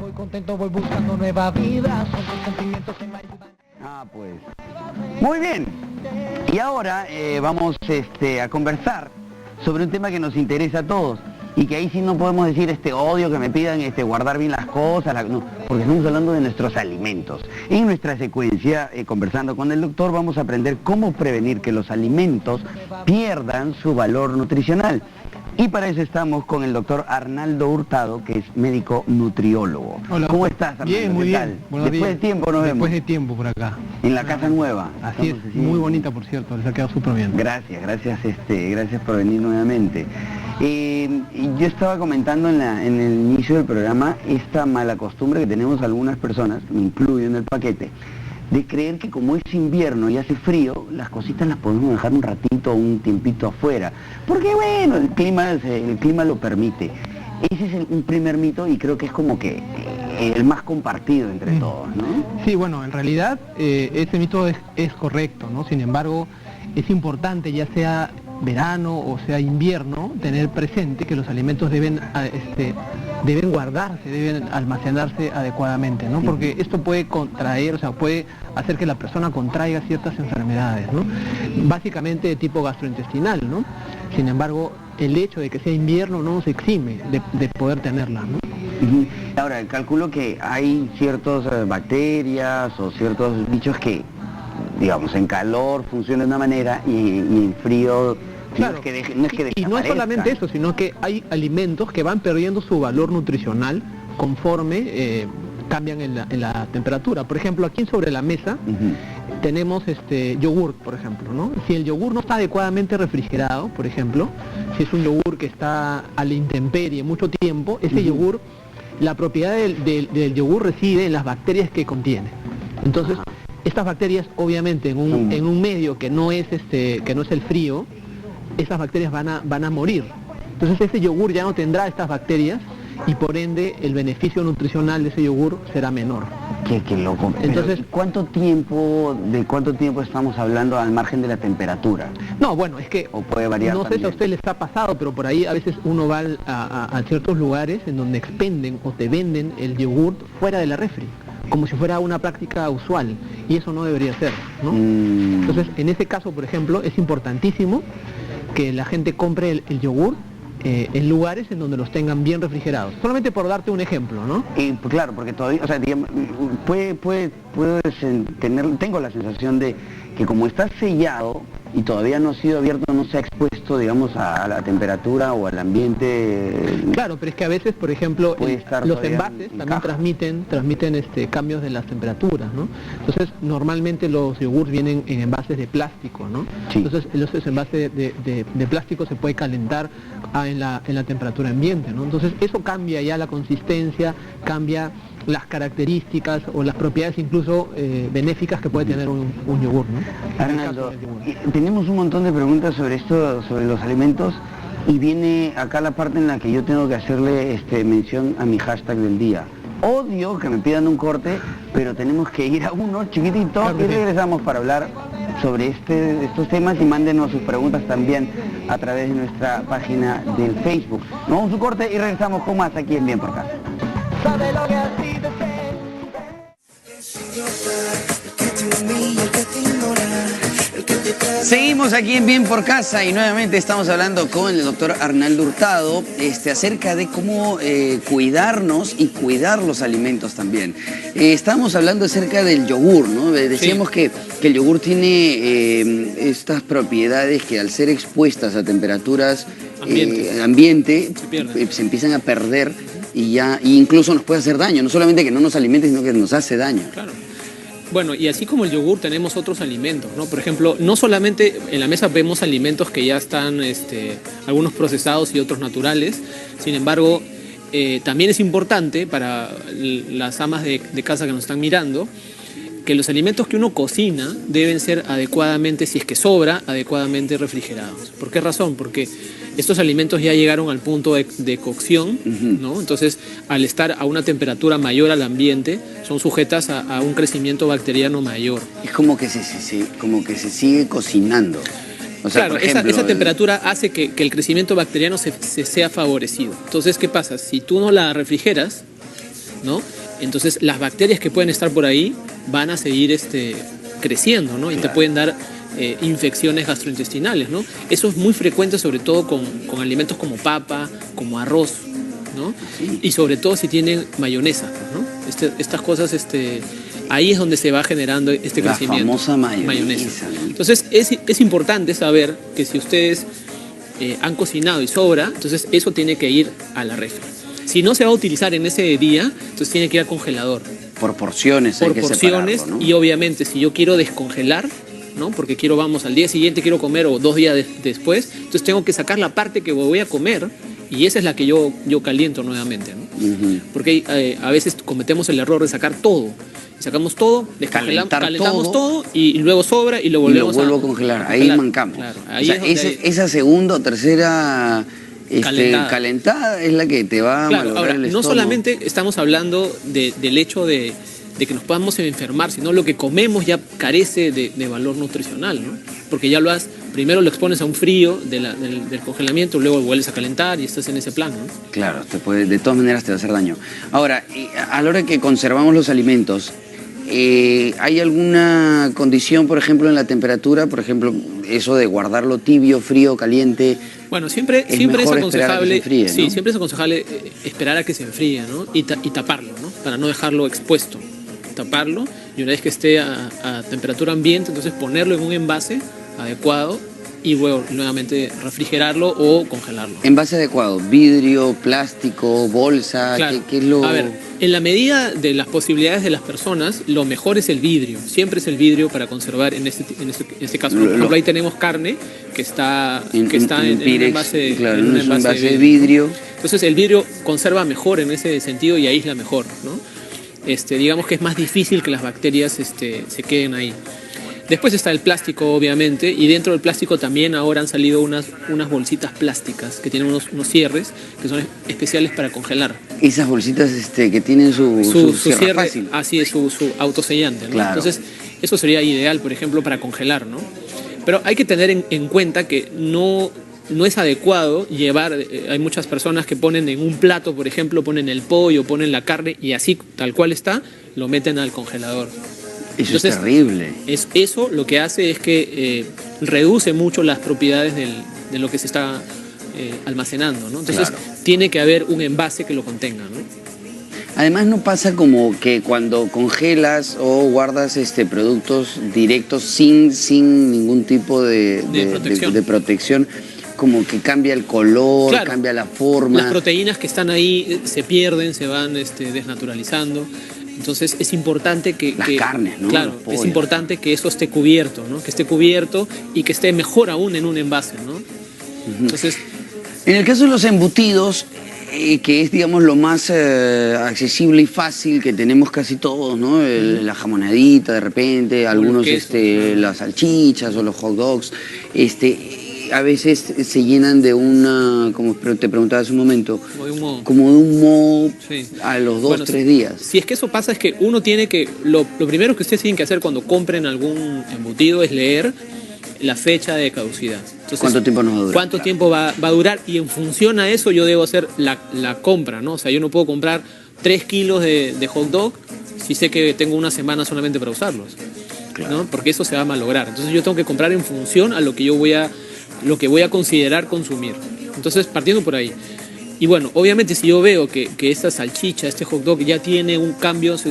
Voy contento, voy buscando nueva vida, son tus sentimientos que me ayudan. Ah, pues. Muy bien. Y ahora vamos a conversar sobre un tema que nos interesa a todos. Y que ahí sí no podemos decir odio que me pidan guardar bien las cosas, no, porque estamos hablando de nuestros alimentos. En nuestra secuencia, conversando con el doctor, vamos a aprender cómo prevenir que los alimentos pierdan su valor nutricional. Y para eso estamos con el doctor Arnaldo Hurtado, que es médico nutriólogo. Hola. ¿Cómo estás, Arnaldo? Bien, muy ¿Qué bien. tal? Buenos Después días. de tiempo nos vemos. Después de tiempo por acá. En la casa nueva. Así es, Estamos muy bonita por cierto, les ha quedado súper bien. Gracias, gracias por venir nuevamente. Yo estaba comentando en el inicio del programa esta mala costumbre que tenemos algunas personas, me incluyo en el paquete, de creer que como es invierno y hace frío, las cositas las podemos dejar un ratito, un tiempito afuera. Porque bueno, el clima lo permite. Ese es un primer mito y creo que es como que el más compartido entre todos, ¿no? Sí, bueno, en realidad ese mito es correcto, ¿no? Sin embargo, es importante, ya sea verano o sea invierno, tener presente que los alimentos deben guardarse, deben almacenarse adecuadamente, ¿no? Porque esto puede contraer, o sea, puede hacer que la persona contraiga ciertas enfermedades, ¿no? Básicamente de tipo gastrointestinal, ¿no? Sin embargo, el hecho de que sea invierno no nos exime de poder tenerla, ¿no? Ahora, calculo que hay ciertas bacterias o ciertos bichos que, digamos, en calor funcionan de una manera y en frío... Claro, y no es solamente eso, sino que hay alimentos que van perdiendo su valor nutricional conforme cambian en la temperatura. Por ejemplo, aquí sobre la mesa tenemos yogur, por ejemplo, ¿no? Si el yogur no está adecuadamente refrigerado, por ejemplo, si es un yogur que está a la intemperie mucho tiempo, ese yogur, la propiedad del yogur reside en las bacterias que contiene. Entonces, estas bacterias, obviamente, en un medio que no es el frío, esas bacterias van a morir. Entonces ese yogur ya no tendrá estas bacterias y por ende el beneficio nutricional de ese yogur será menor. Qué loco. Entonces, ¿de cuánto tiempo estamos hablando al margen de la temperatura? No, bueno, es que ¿O puede variar no sé también? si a usted les ha pasado, pero por ahí a veces uno va a ciertos lugares en donde expenden o te venden el yogur fuera de la refri, como si fuera una práctica usual, y eso no debería ser, ¿no? Entonces, en ese caso, por ejemplo, es importantísimo que la gente compre el yogur en lugares en donde los tengan bien refrigerados. Solamente por darte un ejemplo, ¿no? Y claro, porque todavía, o sea, digamos, tengo la sensación de que como está sellado y todavía no ha sido abierto, no se ha expuesto, digamos, a la temperatura o al ambiente. Claro, pero es que a veces, por ejemplo, los envases también transmiten cambios de las temperaturas, ¿no? Entonces, normalmente los yogurts vienen en envases de plástico, ¿no? Sí. Entonces, ese envase de plástico se puede calentar en la temperatura ambiente, ¿no? Entonces, eso cambia ya la consistencia, cambia las características o las propiedades incluso benéficas que puede tener un yogur, ¿no? Arnaldo, tenemos un montón de preguntas sobre esto, sobre los alimentos, y viene acá la parte en la que yo tengo que hacerle mención a mi hashtag del día. Odio que me pidan un corte, pero tenemos que ir a uno chiquitito, claro, y regresamos para hablar sobre estos temas, y mándenos sus preguntas también a través de nuestra página del Facebook. Nos vamos a un corte y regresamos con más aquí en Bien por Casa. Sabe lo que así te Seguimos aquí en Bien por Casa y nuevamente estamos hablando con el doctor Arnaldo Hurtado acerca de cómo cuidarnos y cuidar los alimentos también. Estábamos hablando acerca del yogur, ¿no? Decíamos que el yogur tiene estas propiedades que al ser expuestas a temperaturas ambiente se empiezan a perder y incluso nos puede hacer daño. No solamente que no nos alimente, sino que nos hace daño. Claro. Bueno, y así como el yogur tenemos otros alimentos, ¿no? Por ejemplo, no solamente en la mesa vemos alimentos que ya están, algunos procesados y otros naturales. Sin embargo, también es importante para las amas de casa que nos están mirando, que los alimentos que uno cocina deben ser adecuadamente, si es que sobra, adecuadamente refrigerados. ¿Por qué razón? Porque estos alimentos ya llegaron al punto de cocción, ¿no? Entonces, al estar a una temperatura mayor al ambiente, son sujetas a un crecimiento bacteriano mayor. Es como que se sigue cocinando. O sea, claro, por ejemplo, esa temperatura hace que el crecimiento bacteriano se sea favorecido. Entonces, ¿qué pasa? Si tú no la refrigeras, ¿no? Entonces las bacterias que pueden estar por ahí van a seguir creciendo, ¿no? Y te pueden dar infecciones gastrointestinales, ¿no? Eso es muy frecuente, sobre todo con alimentos como papa, como arroz, ¿no? Sí. Y sobre todo si tienen mayonesa, ¿no? Estas cosas, ahí es donde se va generando este La crecimiento. famosa mayonesa, ¿no? Entonces es importante saber que si ustedes han cocinado y sobra, entonces eso tiene que ir a la refri. Si no se va a utilizar en ese día, entonces tiene que ir al congelador. Por porciones hay Por que porciones, separarlo, ¿no? y obviamente si yo quiero descongelar, ¿no? Porque al día siguiente quiero comer o 2 días después, entonces tengo que sacar la parte que voy a comer y esa es la que yo caliento nuevamente, ¿no? Porque a veces cometemos el error de sacar todo. Sacamos todo, calentamos todo y luego sobra y lo volvemos vuelvo a congelar. Ahí mancamos. Claro, O ahí sea, es donde esa segunda o tercera calentada es la que te va a malograr ahora, el no estómago. solamente estamos hablando del hecho de que nos podamos enfermar, sino lo que comemos ya carece de valor nutricional, ¿no? Porque ya primero lo expones a un frío del congelamiento, luego vuelves a calentar y estás en ese plan, ¿no? Claro, de todas maneras te va a hacer daño. Ahora, a la hora que conservamos los alimentos, ¿hay alguna condición, por ejemplo, en la temperatura? Por ejemplo, eso de guardarlo tibio, frío, caliente. Bueno, siempre es mejor aconsejable, esperar a que se enfríe, ¿no? sí, siempre es aconsejable esperar a que se enfríe, ¿no? Y taparlo, ¿no? Para no dejarlo expuesto. Taparlo y una vez que esté a temperatura ambiente, entonces ponerlo en un envase adecuado y luego nuevamente refrigerarlo o congelarlo. Envase adecuado, vidrio, plástico, bolsa, Claro. ¿qué es lo...? A ver, en la medida de las posibilidades de las personas, lo mejor es el vidrio. Siempre es el vidrio para conservar en este caso. Por ejemplo, ahí tenemos carne que está en un envase, claro, en un envase de vidrio. Entonces el vidrio conserva mejor en ese sentido y aísla mejor, ¿no? Digamos que es más difícil que las bacterias se queden ahí. Después está el plástico, obviamente, y dentro del plástico también ahora han salido unas bolsitas plásticas que tienen unos cierres que son especiales para congelar. Esas bolsitas que tienen su cierre fácil. Así es, su autosellante, ¿no? Claro. Entonces, eso sería ideal, por ejemplo, para congelar, ¿no? Pero hay que tener en cuenta que no es adecuado llevar, hay muchas personas que ponen en un plato, por ejemplo, ponen el pollo, ponen la carne y así, tal cual está, lo meten al congelador. Eso Entonces, es terrible. Eso lo que hace es que reduce mucho las propiedades de lo que se está almacenando, ¿no? Entonces tiene que haber un envase que lo contenga, ¿no? Además no pasa como que cuando congelas o guardas productos directos sin ningún tipo de protección, como que cambia el color, cambia la forma. Las proteínas que están ahí se pierden, se van desnaturalizando. Entonces es importante que... Las carnes, ¿no? Claro, es importante que eso esté cubierto, ¿no? Que esté cubierto y que esté mejor aún en un envase, ¿no? Entonces... En el caso de los embutidos, que es, digamos, lo más accesible y fácil que tenemos casi todos, ¿no? La jamonadita de repente, algunos las salchichas o los hot dogs, a veces se llenan de como te preguntaba hace un momento, como de un moho sí. A los 2 o 3 días. Si es que eso pasa es que uno tiene que, lo primero que ustedes tienen que hacer cuando compren algún embutido es leer la fecha de caducidad. Entonces, ¿cuánto tiempo nos va a durar? ¿Cuánto tiempo va a durar? Y en función a eso yo debo hacer la compra, ¿no? O sea, yo no puedo comprar 3 kilos de hot dog si sé que tengo una semana solamente para usarlos, ¿no? Porque eso se va a malograr. Entonces yo tengo que comprar en función a lo que yo voy a considerar consumir. Entonces, partiendo por ahí. Y bueno, obviamente si yo veo que esta salchicha, este hot dog ya tiene cambios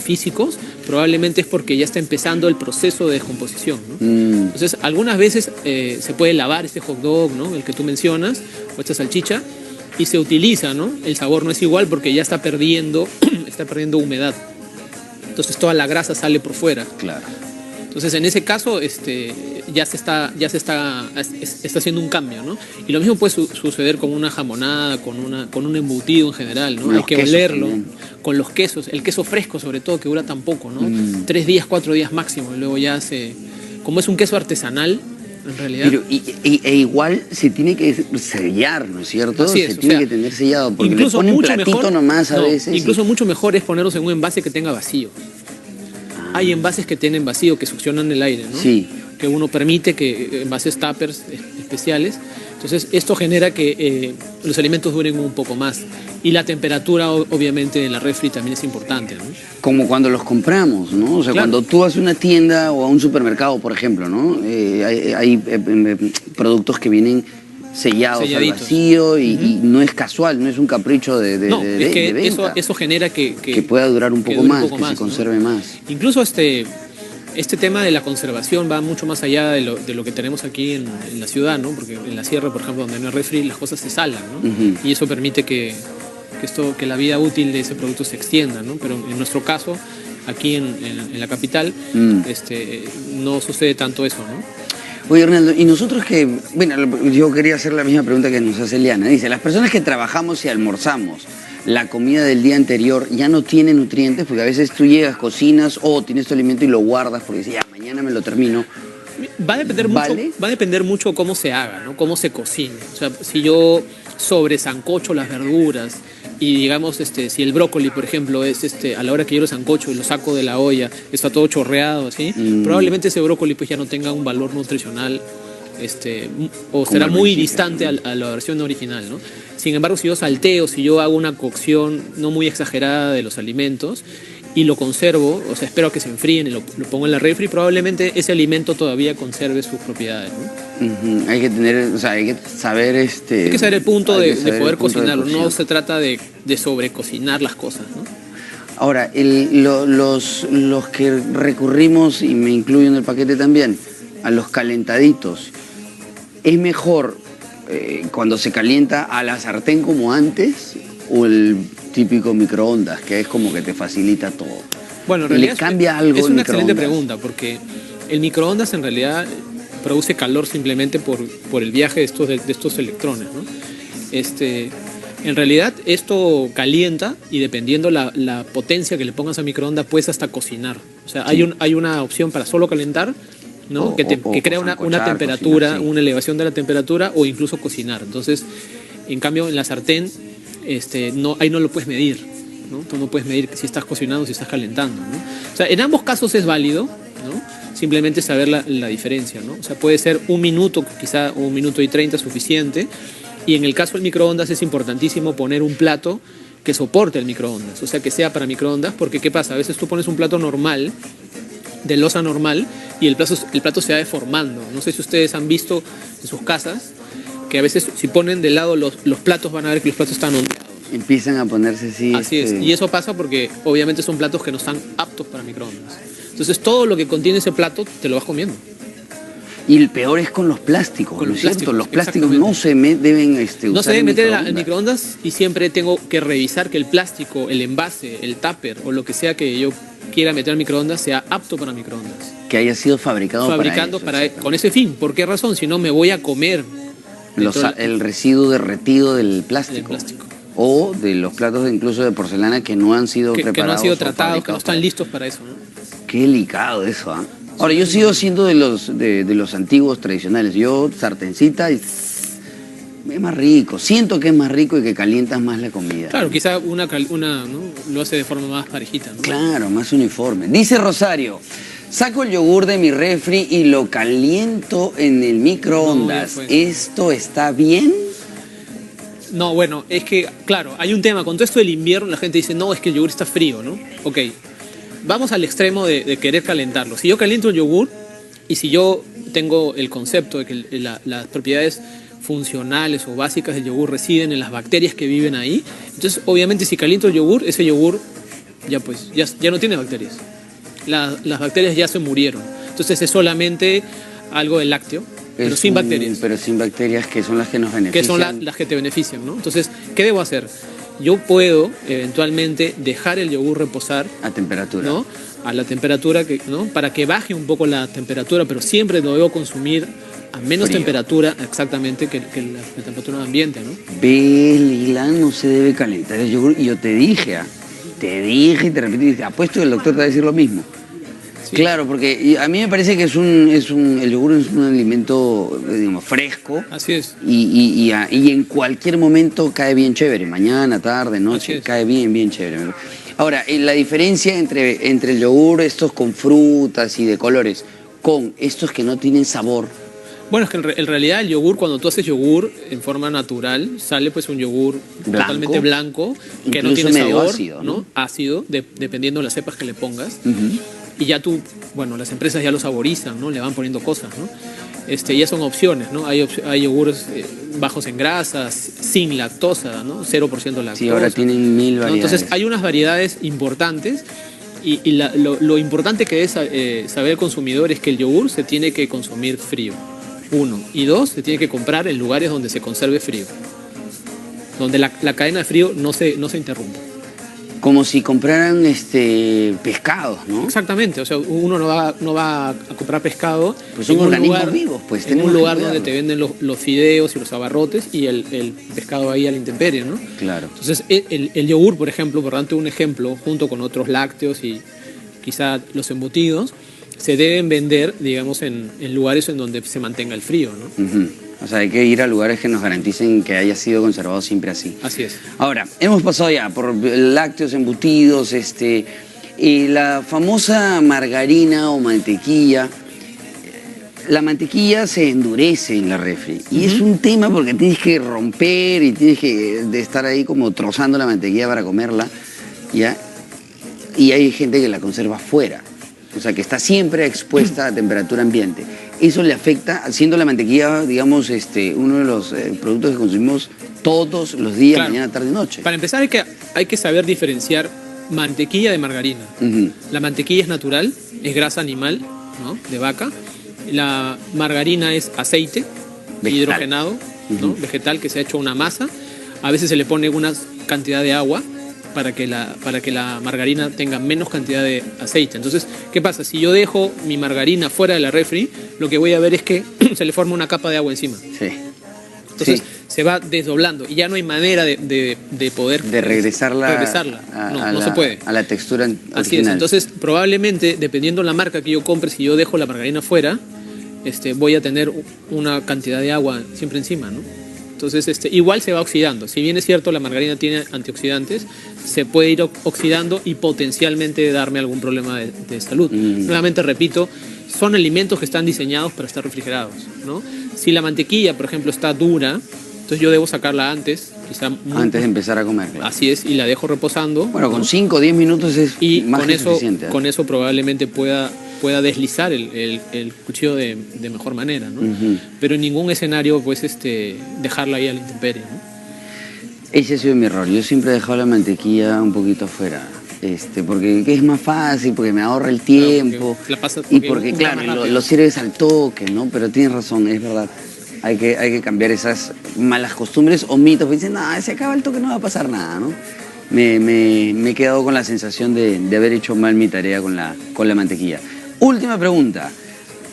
físicos, probablemente es porque ya está empezando el proceso de descomposición, ¿no? Entonces, algunas veces se puede lavar este hot dog, ¿no? El que tú mencionas, o esta salchicha, y se utiliza, ¿no? El sabor no es igual porque ya está perdiendo humedad. Entonces toda la grasa sale por fuera. Claro. Entonces en ese caso ya se está haciendo un cambio, ¿no? Y lo mismo puede suceder con una jamonada, con un embutido en general, ¿no? Hay que olerlo, con los quesos, el queso fresco sobre todo, que dura tan poco, ¿no? 3 días, 4 días máximo, y luego ya como es un queso artesanal, en realidad. Pero, igual se tiene que sellar, ¿no es cierto? Así es, se tiene que tener sellado, porque le incluso ponen mucho platito mejor, nomás a veces. Incluso mucho mejor es ponerlos en un envase que tenga vacío. Hay envases que tienen vacío, que succionan el aire, ¿no? Sí. Que uno permite que envases tuppers especiales Entonces esto genera que los alimentos duren un poco más. Y la temperatura, obviamente, en la refri también es importante, ¿no? Como cuando los compramos, ¿no? O sea, Claro. cuando tú vas a una tienda o a un supermercado, por ejemplo, ¿no? Hay productos que vienen sellados al Selladitos. vacío y no es casual, no es un capricho de No, es que de venta. eso genera que pueda durar un que poco dure más, un poco que se más, ¿no? conserve más. Incluso este tema de la conservación va mucho más allá de lo que tenemos aquí en la ciudad, ¿no? Porque en la sierra, por ejemplo, donde no hay refri, las cosas se salan, ¿no? Ujú. Y eso permite que la vida útil de ese producto se extienda, ¿no? Pero en nuestro caso, aquí en la capital, no sucede tanto eso, ¿no? Oye, Hernando, y nosotros que, bueno, yo quería hacer la misma pregunta que nos hace Eliana. Dice, las personas que trabajamos y almorzamos la comida del día anterior ya no tiene nutrientes, porque a veces tú llegas, cocinas o tienes tu alimento y lo guardas porque dices, ya, mañana me lo termino. Va a depender mucho cómo se haga, ¿no? Cómo se cocine. O sea, si yo sobresancocho las verduras y digamos, si el brócoli, por ejemplo, es a la hora que yo lo sancocho y lo saco de la olla, está todo chorreado, así, probablemente ese brócoli pues ya no tenga un valor nutricional, o será muy distante a la versión original, ¿no? Sin embargo, si yo salteo, si yo hago una cocción no muy exagerada de los alimentos y lo conservo, o sea, espero a que se enfríen y lo pongo en la refri, probablemente ese alimento todavía conserve sus propiedades, ¿no? Hay que tener, o sea, hay que saber Hay que saber el punto hay de que saber poder el punto de cocinarlo, no cocción. se trata de sobrecocinar las cosas, ¿no? Ahora, los que recurrimos, y me incluyo en el paquete también, a los calentaditos, ¿es mejor cuando se calienta a la sartén como antes o el típico microondas, que es como que te facilita todo? Bueno, en ¿Le realidad cambia algo es el una excelente microondas? pregunta, porque el microondas en realidad produce calor simplemente por el viaje de estos electrones, ¿no? En realidad esto calienta y dependiendo la potencia que le pongas al microondas puedes hasta cocinar. O sea, Sí. hay una opción para solo calentar, ¿no? Que crea una sancochar, temperatura, cocinar, sí. una elevación de la temperatura o incluso cocinar. Entonces, en cambio en la sartén, ahí no lo puedes medir, ¿no? Tú no puedes medir si estás cocinando o si estás calentando, ¿no? O sea, en ambos casos es válido, ¿no? Simplemente saber la diferencia, ¿no? O sea, puede ser 1 minuto, quizá 1 minuto y 30 suficiente. Y en el caso del microondas es importantísimo poner un plato que soporte el microondas, o sea, que sea para microondas, porque ¿qué pasa? A veces tú pones un plato normal, de loza normal, y el plato se va deformando. No sé si ustedes han visto en sus casas que a veces si ponen de lado los platos van a ver que los platos están ondeados. Empiezan a ponerse así. Así es, y eso pasa porque obviamente son platos que no están aptos para microondas. Entonces todo lo que contiene ese plato te lo vas comiendo. Y el peor es con los plásticos, Con ¿no los es cierto? plásticos, Los plásticos exactamente. no se deben usar No se debe meter en en microondas y siempre tengo que revisar que el plástico, el envase, el tupper o lo que sea que yo quiera meter al microondas sea apto para microondas. Que haya sido fabricado Fabricando para eso. con ese fin. ¿Por qué razón? Si no me voy a comer El residuo derretido del plástico. del plástico. O de los platos incluso de porcelana que no han sido Que no preparados. han sido o tratados, que no fabricados están para- listos para eso, ¿no? Qué delicado eso, ¿ah? Ahora, yo sigo siendo de los antiguos tradicionales. Yo, sartencita, y es más rico. Siento que es más rico y que calientas más la comida. Claro, quizá una ¿no? Lo hace de forma más parejita, ¿no? Claro, más uniforme. Dice Rosario, saco el yogur de mi refri y lo caliento en el microondas. No, ya fue. ¿Esto está bien? No, bueno, es que, claro, hay un tema. Con todo esto del invierno la gente dice, no, es que el yogur está frío, ¿no? Ok, vamos al extremo de querer calentarlo. Si yo caliento el yogur y si yo tengo el concepto de que las propiedades funcionales o básicas del yogur residen en las bacterias que viven ahí, entonces obviamente si caliento el yogur, ese yogur ya no tiene bacterias. Las bacterias ya se murieron. Entonces es solamente algo del lácteo, pero sin bacterias. Pero sin bacterias, que son las que nos benefician. Que son las que te benefician, ¿no? Entonces, ¿qué debo hacer? Yo puedo eventualmente dejar el yogur reposar, A temperatura. ¿no? A la temperatura, ¿no? Para que baje un poco la temperatura, pero siempre lo debo consumir a menos Frío. temperatura exactamente que la temperatura ambiente, ¿no? Ve, Lila, no se debe calentar el yogur. Y yo te dije, te dije y te repito, y te apuesto que el doctor te va a decir lo mismo. Sí. Claro, porque a mí me parece que el yogur es un alimento, digamos, fresco. Así es. Y en cualquier momento cae bien chévere, mañana, tarde, Así noche, es. cae bien chévere. Ahora, la diferencia entre el yogur, estos con frutas y de colores, con estos que no tienen sabor, Bueno, es que en realidad el yogur, cuando tú haces yogur en forma natural, sale pues un yogur totalmente blanco, que no tiene medio sabor, ácido, ¿no? Ácido, dependiendo de las cepas que le pongas. Ujú. Y ya tú, bueno, las empresas ya lo saborizan, ¿no? Le van poniendo cosas, ¿no? Ya son opciones, ¿no? Hay yogures bajos en grasas, sin lactosa, ¿no? 0% lactosa. Sí, ahora tienen 1000 variedades. Entonces hay unas variedades importantes y lo importante que es saber el consumidor es que el yogur se tiene que consumir frío. 1. Y 2, se tiene que comprar en lugares donde se conserve frío. Donde la cadena de frío no se interrumpa. Como si compraran pescados, ¿no? Exactamente, o sea, uno no va a comprar pescado. Pues son organismos vivos, pues. En un lugar donde cuidarlos. te venden los fideos y los abarrotes y el pescado ahí a la intemperie, ¿no? Claro. Entonces, el yogur, por ejemplo, por darte un ejemplo, junto con otros lácteos y quizá los embutidos, se deben vender, digamos, en lugares en donde se mantenga el frío, ¿no? Ujú. O sea, hay que ir a lugares que nos garanticen que haya sido conservado siempre así. Así es. Ahora, hemos pasado ya por lácteos, embutidos, y la famosa margarina o mantequilla. La mantequilla se endurece en la refri. Y es un tema porque tienes que romper y tienes que estar ahí como trozando la mantequilla para comerla, ¿ya? Y hay gente que la conserva fuera. O sea, que está siempre expuesta a temperatura ambiente. Eso le afecta, siendo la mantequilla, digamos, uno de los productos que consumimos todos los días, Claro. mañana, tarde y noche. Para empezar hay que saber diferenciar mantequilla de margarina. Ujú. La mantequilla es natural, es grasa animal, ¿no? De vaca. La margarina es aceite Vegetal. hidrogenado, ¿no? Vegetal, que se ha hecho una masa. A veces se le pone una cantidad de agua para que la margarina tenga menos cantidad de aceite. Entonces, ¿qué pasa? Si yo dejo mi margarina fuera de la refri, lo que voy a ver es que se le forma una capa de agua encima. Sí. Entonces Sí. se va desdoblando y ya no hay manera de poder De regresarla, No se puede. a la textura original. Así es. Entonces, probablemente, dependiendo de la marca que yo compre, si yo dejo la margarina fuera, voy a tener una cantidad de agua siempre encima, ¿no? Entonces, igual se va oxidando. Si bien es cierto, la margarina tiene antioxidantes, se puede ir oxidando y potencialmente darme algún problema de salud. Nuevamente repito, son alimentos que están diseñados para estar refrigerados, ¿no? Si la mantequilla, por ejemplo, está dura, entonces yo debo sacarla antes, quizá Antes de empezar a comer. Claro. así es, y la dejo reposando. Bueno, con ¿no? 5 o 10 minutos es Y más con que eso, suficiente. ¿eh? con eso probablemente pueda deslizar el cuchillo de mejor manera, ¿no? Pero en ningún escenario, pues, dejarla ahí a la intemperie, ¿no? Ese ha sido mi error. Yo siempre he dejado la mantequilla un poquito afuera. Porque es más fácil, porque me ahorra el tiempo. porque la pasas- y porque porque, usa claro, más lo rápido. sirves al toque, ¿no? Pero tienes razón, es verdad. Hay que cambiar esas malas costumbres o mitos que dicen, no, se acaba el toque, no va a pasar nada, ¿no? Me he quedado con la sensación de haber hecho mal mi tarea con la mantequilla. Última pregunta.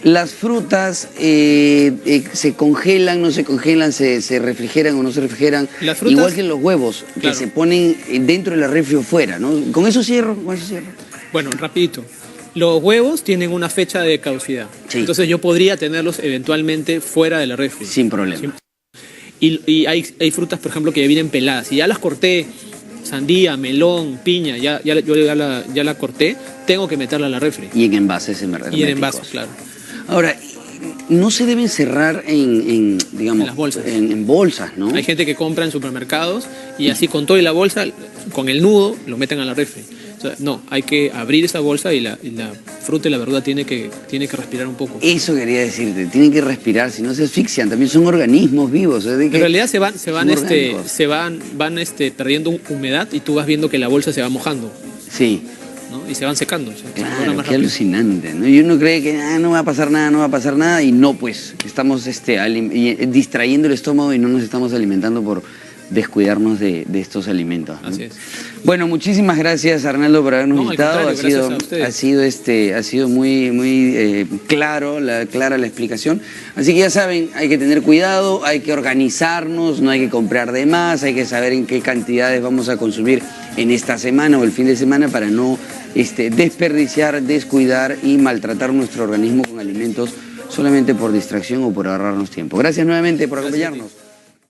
¿Las frutas se congelan, no se congelan, se refrigeran o no se refrigeran? Las frutas- Igual que los huevos, Claro. que se ponen dentro de la refri o fuera, ¿no? Con eso cierro. Bueno, rapidito. Los huevos tienen una fecha de caducidad. Sí. Entonces yo podría tenerlos eventualmente fuera de la refri. Sin problema. Y hay frutas, por ejemplo, que ya vienen peladas. Si ya las corté, sandía, melón, piña, yo ya la corté, tengo que meterla a la refri. Y en envases Y en envases, claro. Ahora, no se deben cerrar digamos, En las bolsas. En bolsas, ¿no? Hay gente que compra en supermercados y así con todo y la bolsa, con el nudo, lo meten a la refri. O sea, no, hay que abrir esa bolsa y la fruta y la verdura tiene que respirar un poco. Eso quería decirte, tienen que respirar, si no se asfixian, también son organismos vivos. En realidad se van orgánicos. perdiendo humedad y tú vas viendo que la bolsa se va mojando, Sí, ¿no? Y se van secando. O sea, se claro, logra más qué rápido. alucinante, ¿no? Y uno cree que no va a pasar nada, y no, pues, estamos distrayendo el estómago y no nos estamos alimentando por descuidarnos de estos alimentos, ¿no? Así es. Bueno, muchísimas gracias, Arnaldo, por habernos No, al invitado. contrario, gracias a ustedes. Ha sido muy clara la explicación. Así que ya saben, hay que tener cuidado, hay que organizarnos, no hay que comprar de más, hay que saber en qué cantidades vamos a consumir en esta semana o el fin de semana para no desperdiciar, descuidar y maltratar nuestro organismo con alimentos solamente por distracción o por ahorrarnos tiempo. Gracias nuevamente por acompañarnos.